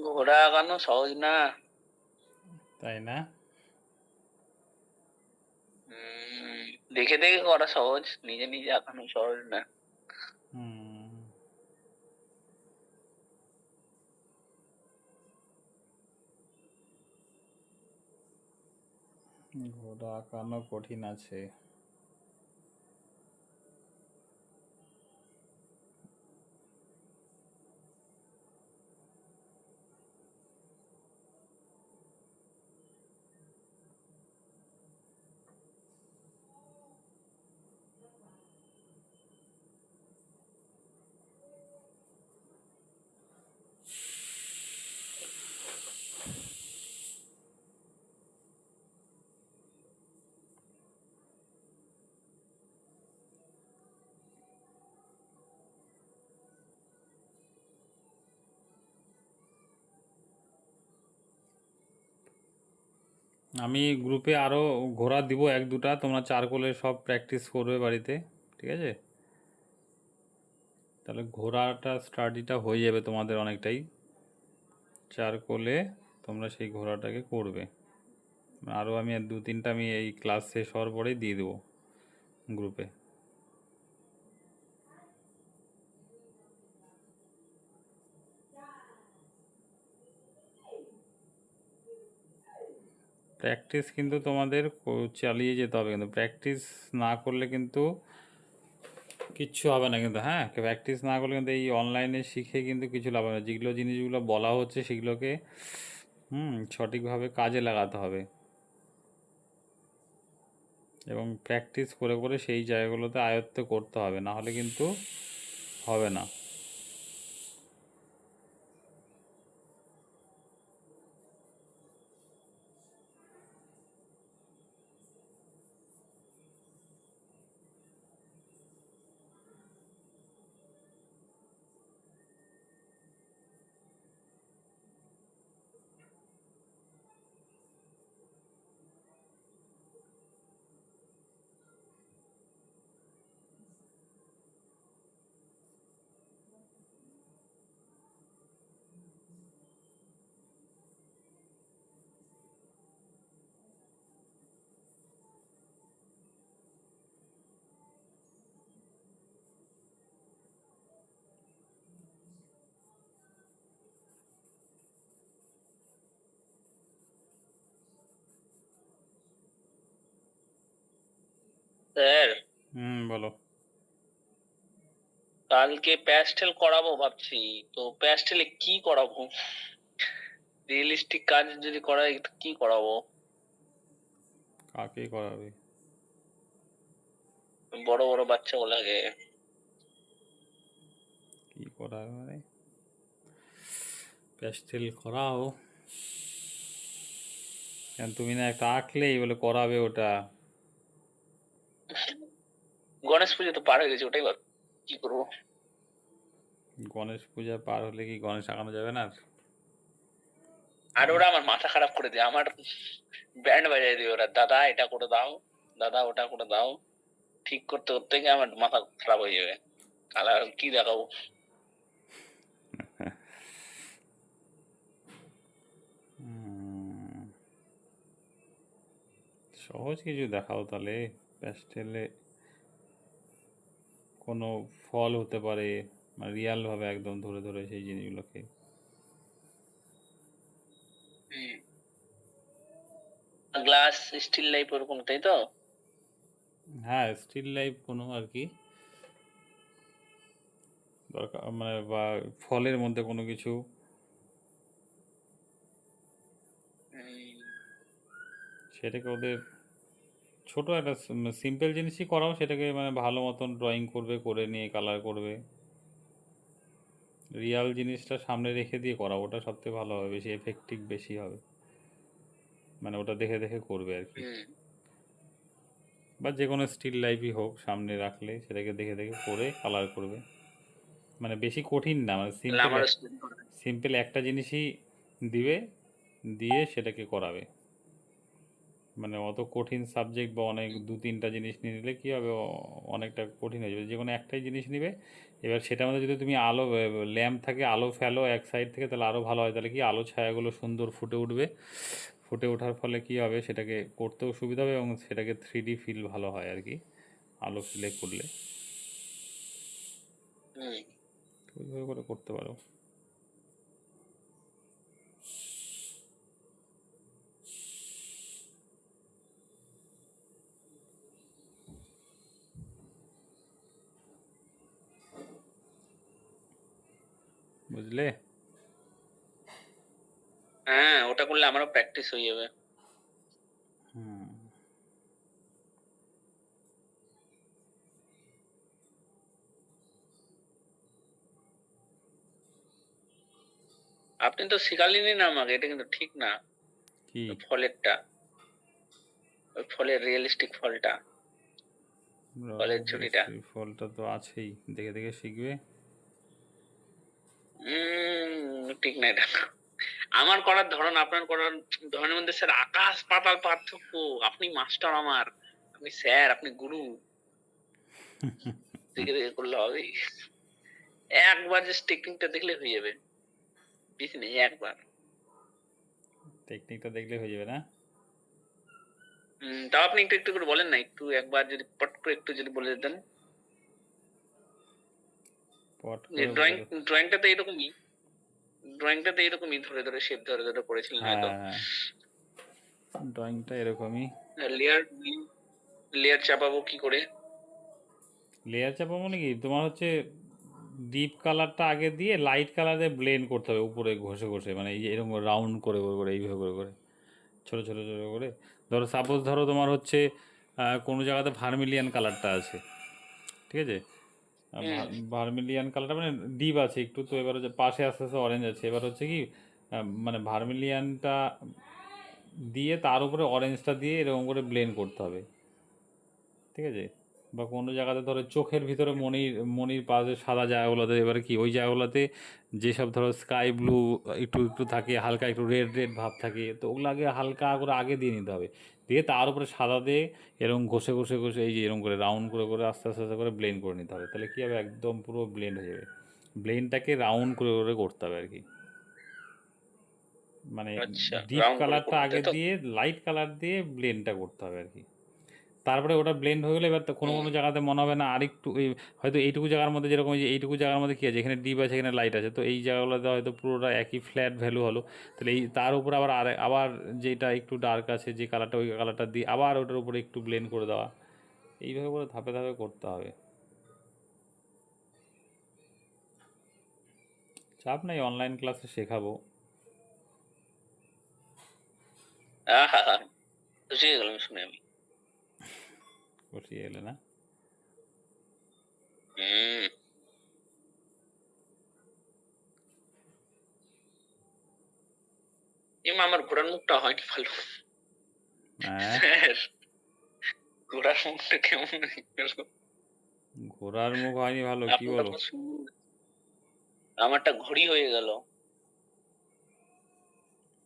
ঘোড়া আঁকানো সহজ না। তাই না? উম, দেখে দেখে করা সহজ, নিজে নিজে আঁকানো সহজ না। হুম, ঘোড়া আঁকানো কঠিন আছে। আমি গ্রুপে আরও ঘোড়া দিব এক দুটা, তোমরা চারকোলে সব প্র্যাকটিস করবে বাড়িতে, ঠিক আছে? তাহলে ঘোড়াটা স্টাডিটা হয়ে যাবে তোমাদের অনেকটাই। চারকোলে তোমরা সেই ঘোড়াটাকে করবে। আরও আমি আর 2-3টা আমি এই ক্লাস শেষ হওয়ার পরেই দিয়ে দেবো গ্রুপে। প্র্যাকটিস কিন্তু তোমাদের চালিয়ে যেতে হবে, কিন্তু প্র্যাকটিস না করলে কিন্তু কিচ্ছু হবে না কিন্তু। হ্যাঁ, প্র্যাকটিস না করলে কিন্তু এই অনলাইনে শিখে কিন্তু কিছু লাভ হবে না। যেগুলো জিনিসগুলো বলা হচ্ছে সেগুলোকে সঠিকভাবে কাজে লাগাতে হবে, এবং প্র্যাকটিস করে করে সেই জায়গাগুলোতে আয়ত্ত করতে হবে, না হলে কিন্তু হবে না। স্যার, বলো। কালকে প্যাস্টেল করাবো ভাবছি, তো প্যাস্টেলে কি করাবো? রিয়েলিস্টিক কাজ যদি করাই তো কি করাবো? কাকে করাবে? বড় বড় বাচ্চাগুলাকে। কি করাবে মানে? প্যাস্টেল করাও, কেন তুমি না একটা আঁকলেই বলে করাবে ওটা? গণেশ পুজো তো পার হয়ে গেছে, ওটাই ভাব কি করবো। গণেশ পূজা পার হলে কি গণেশ আঁকানো যাবে না আর? আর ওরা আমার মাথা খারাপ করে দেয়, আমার ব্যান্ড বাজায় দিয়ে ওরা, দাদা এটা করে দাও, দাদা ওটা করে দাও, ঠিক করতে করতে গিয়ে আমার মাথা খারাপ হয়ে যাবে। কালার কি দেখাবো? হুম, সহজ কিছু দেখাও তাহলে। প্যাস্টেলে কোনো ফল হতে পারে, মানে রিয়ালভাবে একদম ধরে ধরে সেই জিনিসগুলোকে। গ্লাস স্টিল লাইফ ওরকম, তাই তো? হ্যাঁ, স্টিল লাইফ কোনো আর কি দরকার, মানে বা ফলের মধ্যে কোনো কিছু, সেটাকে ওদের ছোট একটা সিম্পল জিনিসই করাও, সেটাকে মানে ভালো মতন ড্রয়িং করবে, করে নিয়ে কালার করবে। রিয়াল জিনিসটা সামনে রেখে দিয়ে করাও, ওটা সবথেকে ভালো হবে, বেশি এফেক্টিভ বেশি হবে, মানে ওটা দেখে দেখে করবে আর কি। বা যে কোনো স্টিল লাইফই হোক, সামনে রাখলে সেটাকে দেখে দেখে করে কালার করবে। মানে বেশি কঠিন না, মানে সিম্পল আমারও সিম্পল একটা জিনিসই দিবে, দিয়ে সেটাকে করাবে, মানে অত কঠিন সাবজেক্ট বা অনেক 2-3টা জিনিস নিয়ে নিলে কী হবে, অনেকটা কঠিন হয়ে যাবে। যে কোনো একটাই জিনিস নিবে, এবার সেটার মধ্যে যদি তুমি আলো ল্যাম্প থাকে, আলো ফেলো এক সাইড থেকে, তাহলে আরও ভালো হয়। তাহলে কি আলো ছায়াগুলো সুন্দর ফুটে উঠবে, ফুটে ওঠার ফলে কি হবে, সেটাকে করতেও সুবিধা হবে এবং সেটাকে 3D ফিল ভালো হয় আর কি, আলো ফিলে করলে। হুম। তো ওইভাবে করে করতে পারো। বুঝলে? হ্যাঁ, ওটা করলে আমারও প্র্যাকটিস হয়ে যাবে। হুম। আপনি তো শিখালেনই না আমাকে, এটা কিন্তু ঠিক না। কি? ওই ফলেরটা, ওই ফলের রিয়েলিস্টিক ফলটা, ফলের ছুটিটা। সেই ফলটা তো আছেই, দেখে দেখে শিখবে। ঠিক না এটা। আমার করার ধরন আপনার করার ধরনের মধ্যে স্যার আকাশ পাতাল পার্থক্য। আপনি মাস্টার আমার, আপনি স্যার, আপনি গুরু। দেখে দেখে করলে হবে? একবার জাস্ট টেকনিকটা দেখলে হয়ে যাবে, বেশি নেই, একবার। টেকনিকটা দেখলে হয়ে যাবে না? তাও আপনি একটু একটু করে বলেন না, একটু একবার যদি পট করে একটু যদি বলে দিতেন। পট যে করে ড্রয়িং, বলে। ড্রয়িংটাতে এরকমই, ড্রয়িংটাতে এরকমই ধরে ধরে শেপ ধরে ধরে করেছিলেন হয়তো। হ্যাঁ, ড্রয়িংটা এরকমই। লেয়ার, লেয়ার চাপাবো কি করে? লেয়ার চাপা মানে কি, তোমার হচ্ছে ডিপ কালারটা আগে দিয়ে লাইট কালারে ব্লেন্ড করতে হবে উপরে ঘষে ঘষে, মানে এই যে এরকম রাউন্ড করে করে করে এইভাবে করে করে ছোটো ছোটো ছোটো করে। ধরো সাপোজ ধরো তোমার হচ্ছে কোনো জায়গাতে ভার্মিলিয়ান কালারটা আছে, ঠিক আছে? হুম। ভার্মিলিয়ান কালারটা মানে ডিপ আছে একটু, তো এবার হচ্ছে পাশে আস্তে আস্তে অরেঞ্জ আছে, এবার হচ্ছে কি মানে ভার্মিলিয়ানটা দিয়ে তার উপরে অরেঞ্জটা দিয়ে এরকম করে ব্লেন্ড করতে হবে, ঠিক আছে? বা কোনো জায়গাতে ধরো চোখের ভিতরে মনির মনির পাশে সাদা জায়গাগুলোতে এবারে কি ওই জায়গাগুলোতে যেসব ধরো স্কাই ব্লু একটু একটু থাকে, হালকা একটু রেড রেড ভাব থাকে, তো ওগুলো আগে হালকা করে আগে দিয়ে নিতে হবে, দিয়ে তার উপরে সাদা দিয়ে এরকম ঘষে ঘষে ঘষে এই যে এরকম করে রাউন্ড করে করে আস্তে আস্তে আস্তে করে ব্লেন্ড করে নিতে হবে। তাহলে কী হবে, একদম পুরো ব্লেন্ড হয়ে যাবে। ব্লেন্ডটাকে রাউন্ড করে করে করতে হবে আর কি, মানে আচ্ছা, ডিপ রাউন্ড করে কালারটা করবো আগে তাই তো? দিয়ে লাইট কালার দিয়ে ব্লেন্ডটা করতে হবে আর কি। তারপরে ওটা ব্লেন্ড হয়ে গেলে এবার তো কোনো হুম। কোনো জায়গাতে মনে হবে না আরেকটু এই, হয়তো এইটুকু জায়গার মধ্যে যেরকম এই যে এইটুকু জায়গার মধ্যে কী আছে, এখানে ডিপ আছে এখানে লাইট আছে, তো এই জায়গাগুলোতে হয়তো পুরোটা একই ফ্ল্যাট ভ্যালু হলো, তাহলে এই তার উপর আবার আবার যেটা একটু ডার্ক আছে যে কালারটা, ওই কালারটা দিয়ে আবার ওটার উপরে একটু ব্লেন্ড করে দেওয়া, এইভাবে করে ধাপে ধাপে করতে হবে। চাপ নাই, অনলাইন ক্লাসে শেখাবো। আহা, খুশি হয়ে গেলাম শুনে আমি। বসিয়ে এলে না? হুম। এমা আমার ঘোড়ার মুখটা হয়নি ভালো। হ্যাঁ, স্যার, ঘোড়ার মুখটা কেমন হয়ে গেল? ঘোড়ার মুখ হয়নি ভালো, কি আপনারটা বলো? তো সুন্দর। আমারটা ঘড়ি হয়ে গেল।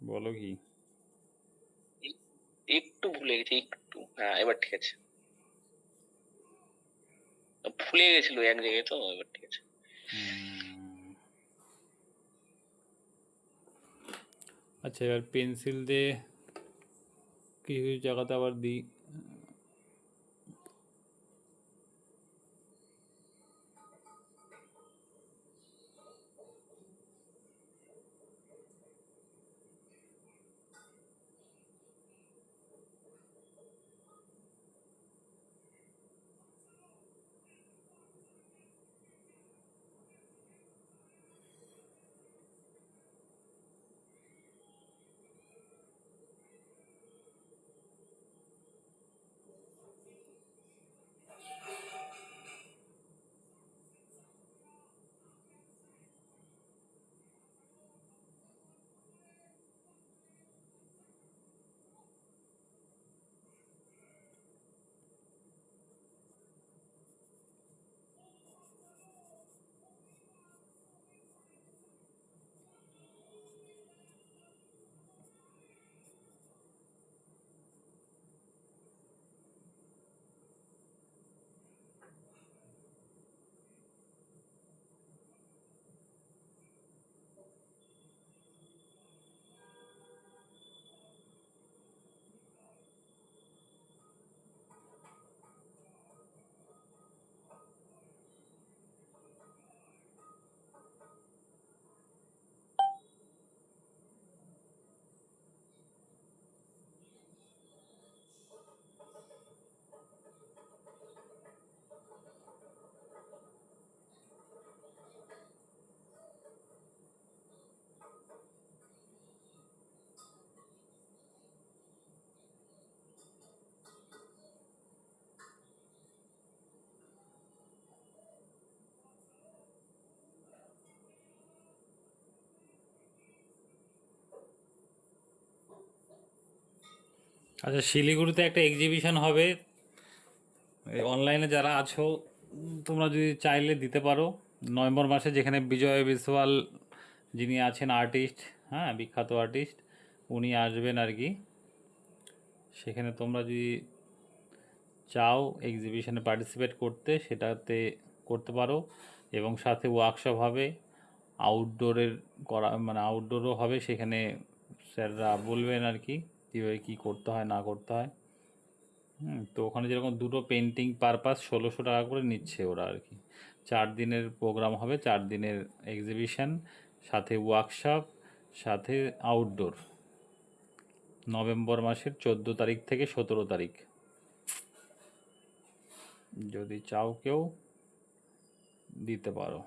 বলো কি? একটু ভুলে গেছি, একটু। হ্যাঁ, এবার ঠিক আছে। ফুলে গেছিল এক জায়গায়, তো এবার ঠিক আছে। হুম, আচ্ছা এবার পেন্সিল দিয়ে কিছু কিছু জায়গাতে আবার দিই। আচ্ছা, শিলিগুড়িতে একটা এক্সিবিশন হবে, অনলাইনে যারা আছো তোমরা যদি চাইলে দিতে পারো নভেম্বর মাসে, যেখানে বিজয় বিশওয়াল যিনি আছেন আর্টিস্ট, হ্যাঁ বিখ্যাত আর্টিস্ট, উনি আসবেন আর কি। সেখানে তোমরা যদি চাও এক্সিবিশনে পার্টিসিপেট করতে, সেটাতে করতে পারো। এবং সাথে ওয়ার্কশপ হবে, আউটডোরের করা, মানে আউটডোরও হবে সেখানে। স্যাররা বলবেন আর কি কীভাবে কী করতে হয় না করতে হয়। তো ওখানে যেরকম দুটো পেন্টিং পারপাস 1600 টাকা করে নিচ্ছে ওরা আর কি। 4 দিনের প্রোগ্রাম হবে, 4 দিনের এক্সিবিশন, সাথে ওয়ার্কশপ, সাথে আউটডোর। নভেম্বর মাসের 14 তারিখ থেকে 17 তারিখ। যদি চাও কেউ দিতে পারো।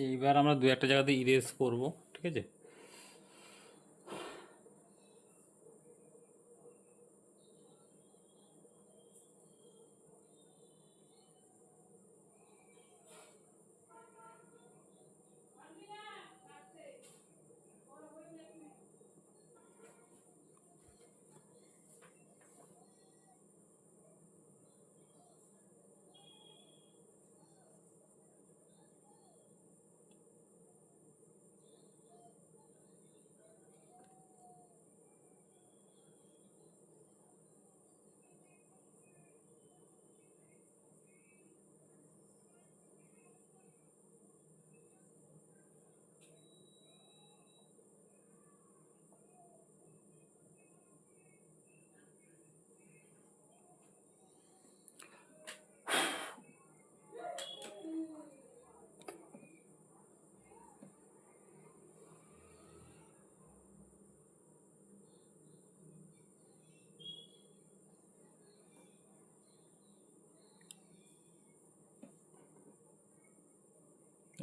এইবার আমরা দু একটা জায়গাতে ইরেজ করব, ঠিক আছে।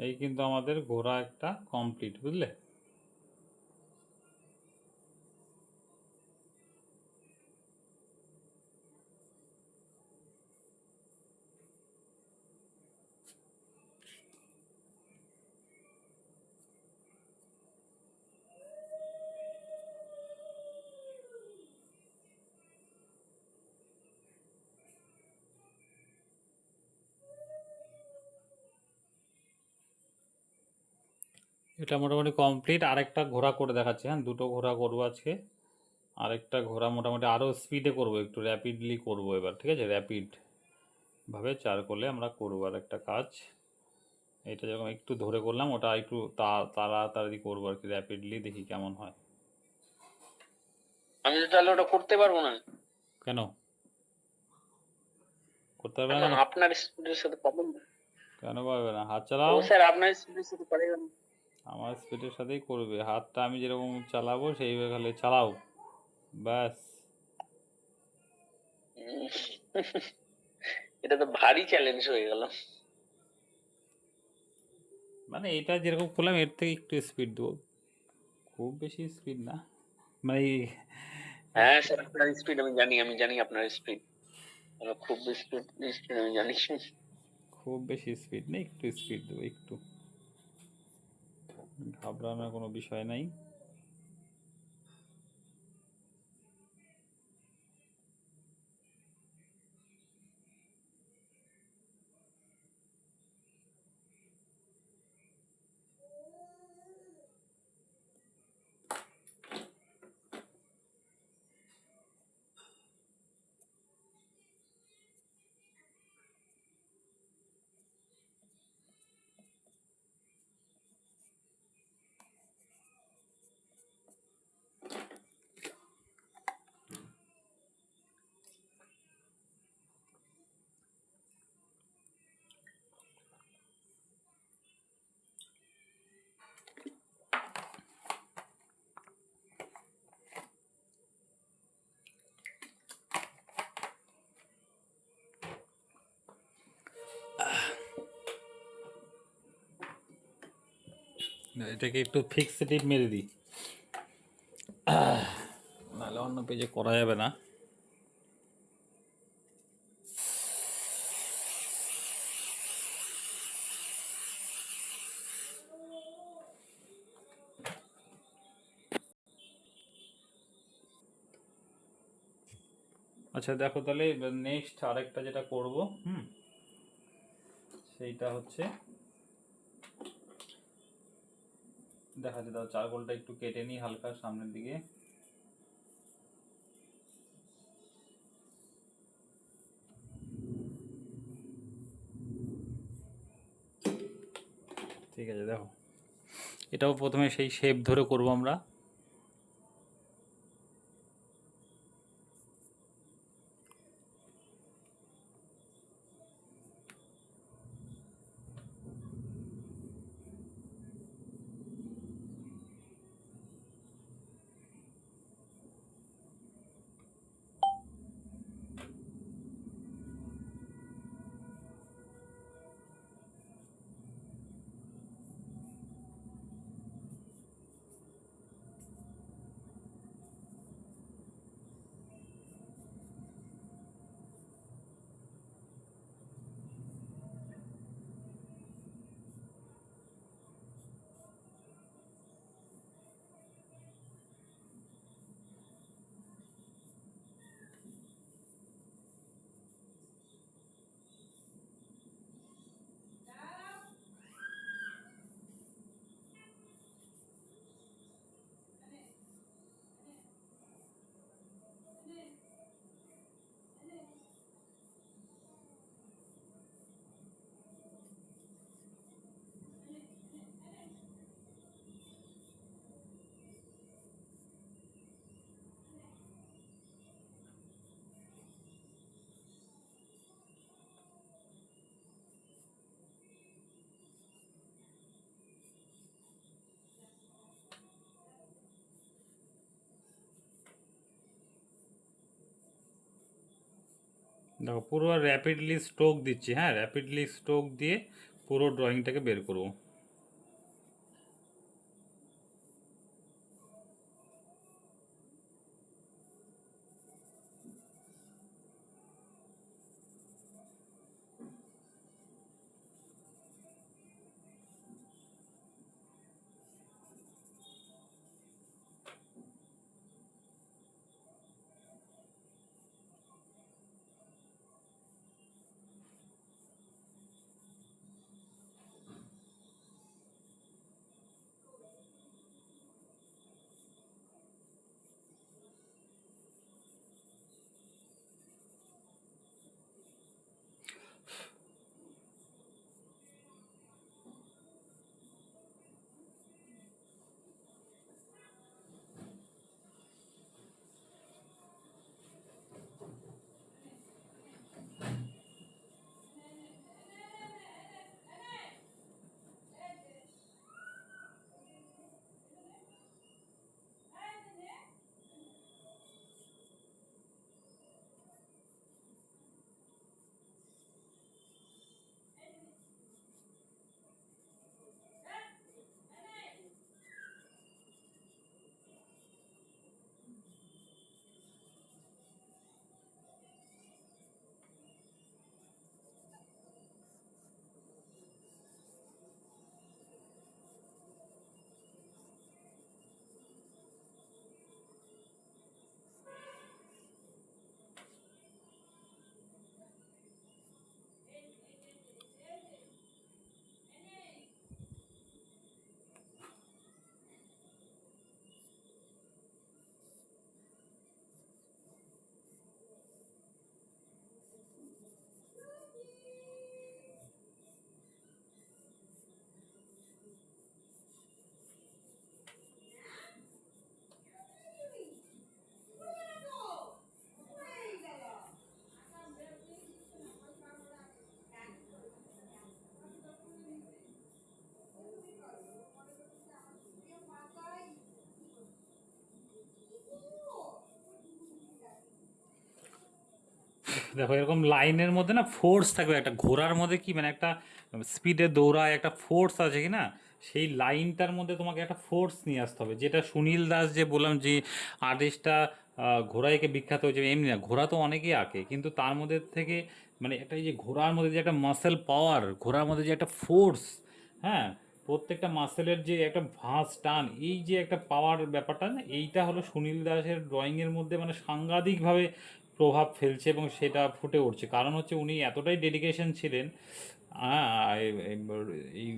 এই কিন্তু আমাদের ঘোড়া একটা কমপ্লিট, বুঝলে? এটা মোটামুটি কমপ্লিট। আরেকটা ঘোড়া করে দেখাচ্ছি, হ্যাঁ, দুটো ঘোড়া করবো আজকে। আরেকটা ঘোড়া মোটামুটি আরও স্পিডে করবো, একটু র্যাপিডলি করবো এবার, ঠিক আছে? র্যাপিড ভাবে চারকোলে আমরা করবো আর একটা কাজ। এটা যখন একটু ধরে করলাম, ওটা একটু তাড়াতাড়ি করবো আর কি, র্যাপিডলি, দেখি কেমন হয়। আমি তো তাহলে ওটা করতে পারবো না। কেন করতে পারবে কেন, না? আপনার স্পিডের সাথে পারবেন না? কেন পারবে না? হাত ও চালাও। স্যার, আপনার স্পিডের সাথে পারবেন না? আমার স্পিডের সাথেই করবে, হাতটা আমি যেরকম চালাবো সেইভাবে খালি চালাও, ব্যাস। উম, এটা তো ভারী চ্যালেঞ্জ হয়ে গেল। মানে এটা যেরকম করলাম এর থেকে একটু স্পিড দেবো, খুব বেশি স্পিড না, মানে হ্যাঁ স্যার, আপনার স্পিড আমি জানি, আমি জানি আপনার স্পিড। খুব স্পিড, স্পিড আমি জানি। খুব বেশি স্পিড নেই, একটু স্পিড দেবো, একটু, ঘাবড়ানোর কোনো বিষয় নাই। এটাকে একটু ফিক্সেটিভ মেরে দিই, নাহলে অন্য পেজে করা যাবে না। আচ্ছা দেখো তাহলে, নেক্সট আরেকটা যেটা করব, সেইটা হচ্ছে, দেখাচ্ছি দাও, চারকোলটা একটু কেটে নিই হালকা সামনের দিকে। ঠিক আছে, দেখো এটাও প্রথমে সেই শেপ ধরে করব আমরা। দেখো পুরো র্যাপিডলি স্ট্রোক দিচ্ছি, হ্যাঁ, র্যাপিডলি স্ট্রোক দিয়ে পুরো ড্রয়িংটাকে বের করবো। দেখো এরকম লাইনের মধ্যে না ফোর্স থাকবে, একটা ঘোড়ার মধ্যে কি মানে একটা স্পিডে দৌড়ায় একটা ফোর্স আছে কি না, সেই লাইনটার মধ্যে তোমাকে একটা ফোর্স নিয়ে আসতে হবে। যেটা সুনীল দাস যে বললাম যে আর্টিস্টটা ঘোড়াইকে বিখ্যাত হয়েছে, এমনি না, ঘোড়া তো অনেকেই আঁকে, কিন্তু তার মধ্যে থেকে মানে একটা এই যে ঘোড়ার মধ্যে যে একটা মাসেল পাওয়ার, ঘোড়ার মধ্যে যে একটা ফোর্স, হ্যাঁ, প্রত্যেকটা মাসেলের যে একটা ভাঁজ টান, এই যে একটা পাওয়ার ব্যাপারটা না, এইটা হলো সুনীল দাসের ড্রয়িংয়ের মধ্যে মানে সাংঘাতিকভাবে প্রভাব ফেলছে এবং সেটা ফুটে উঠছে। কারণ হচ্ছে উনি এতটাই ডেডিকেশন ছিলেন এই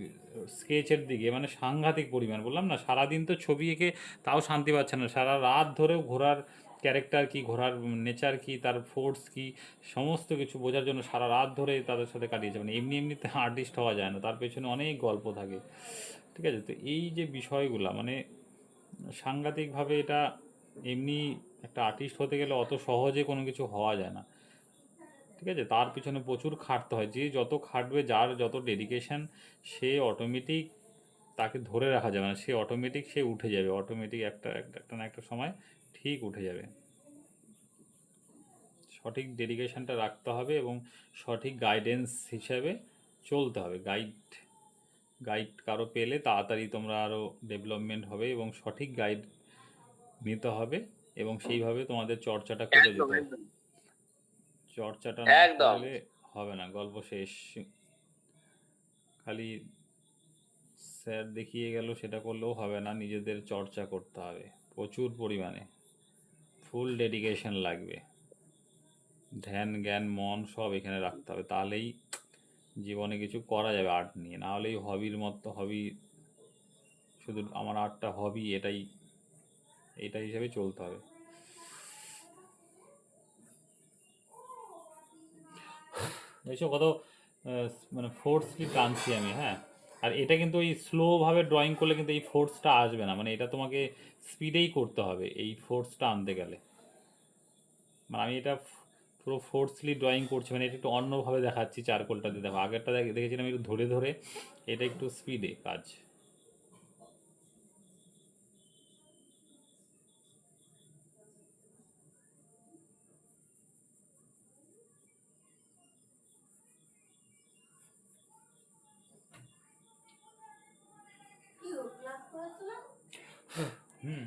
স্কেচের দিকে, মানে সাংঘাতিক পরিমাণ, বললাম না সারাদিন তো ছবি এঁকে তাও শান্তি পাচ্ছে না, সারা রাত ধরেও ঘোড়ার ক্যারেক্টার কি, ঘোড়ার নেচার কি, তার ফোর্স কি, সমস্ত কিছু বোঝার জন্য সারা রাত ধরে তাদের সাথে কাটিয়েছে। মানে এমনি এমনিতে আর্টিস্ট হওয়া যায় না, তার পেছনে অনেক গল্প থাকে। ঠিক আছে, তো এই যে বিষয়গুলা মানে সাংঘাতিকভাবে এটা, এমনি একটা আর্টিস্ট হতে গেলে অত সহজে কোনো কিছু হওয়া যায় না। ঠিক আছে, তার পিছনে প্রচুর খাটতে হয়, যে যত খাটবে, যার যত ডেডিকেশন, সে অটোমেটিক, তাকে ধরে রাখা যাবে না, সে অটোমেটিক সে উঠে যাবে, অটোমেটিক একটা একটা একটা না একটা সময় ঠিক উঠে যাবে। সঠিক ডেডিকেশনটা রাখতে হবে এবং সঠিক গাইডেন্স হিসাবে চলতে হবে। গাইড কারো পেলে তাড়াতাড়ি তোমরা আরও ডেভেলপমেন্ট হবে, এবং সঠিক গাইড নিতে হবে এবং সেইভাবে তোমাদের চর্চাটা করে একদম যেতে হবে। একদম চর্চাটা না একদম করলে হবে না, গল্প শেষ। খালি স্যার দেখিয়ে গেল সেটা করলেও হবে না, নিজেদের চর্চা করতে হবে প্রচুর পরিমাণে, ফুল ডেডিকেশন লাগবে, ধ্যান জ্ঞান মন সব এখানে রাখতে হবে, তাহলেই জীবনে কিছু করা যাবে আর্ট নিয়ে। না হলেই হবির মতো, হবি, শুধু আমার আর্টটা হবি, এটাই এটা হিসেবে চলতে হবে। এইসব কত মানে ফোর্সলি টানছি আমি, হ্যাঁ। আর এটা কিন্তু ওই স্লোভাবে ড্রয়িং করলে কিন্তু এই ফোর্সটা আসবে না, মানে এটা তোমাকে স্পিডেই করতে হবে এই ফোর্সটা আনতে গেলে। মানে আমি এটা পুরো ফোর্সলি ড্রয়িং করছি, মানে এটা একটু অন্যভাবে দেখাচ্ছি চারকোলটাতে। দেখো আগেরটা দেখেছিলাম একটু ধরে ধরে, এটা একটু স্পিডে কাজ। হুম।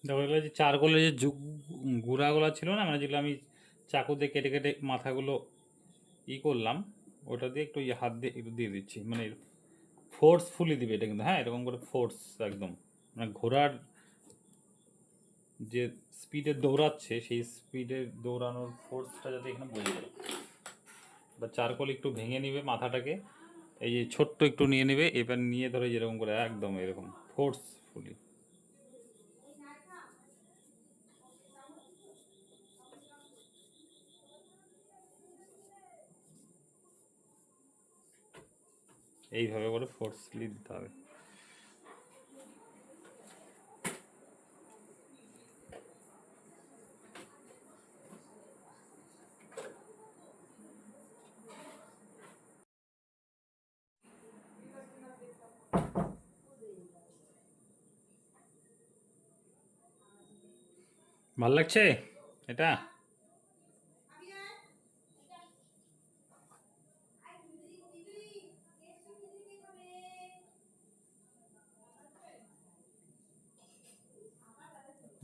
দেখো এগুলো যে চারকোলের যে গুঁড়াগুলো ছিল না, মানে যেগুলো আমি চাকু দিয়ে কেটে কেটে মাথাগুলো করলাম, ওটা দিয়ে একটু হাত দিয়ে একটু দিয়ে দিচ্ছি, মানে ফোর্সফুলি দিবে এটা কিন্তু, হ্যাঁ, এরকম করে ফোর্স একদম, মানে ঘোড়ার যে স্পিডে দৌড়াচ্ছে সেই স্পিডে দৌড়ানোর ফোর্সটা যাতে এখানে বোঝা যায়। বা চারকোল একটু ভেঙে নিবে মাথাটাকে, এই যে ছোট্ট একটু নিয়ে নেবে, এবার নিয়ে ধরে যেরকম করে একদম এরকম ফোর্সফুলি। এইভাবে করে ফোর্সফুলি দিতে হবে। ভাল লাগছে এটা?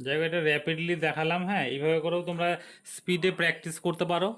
যাই হোক, এটা র্যাপিডলি দেখালাম, হ্যাঁ, এইভাবে করেও তোমরা স্পিডে প্র্যাকটিস করতে পারো।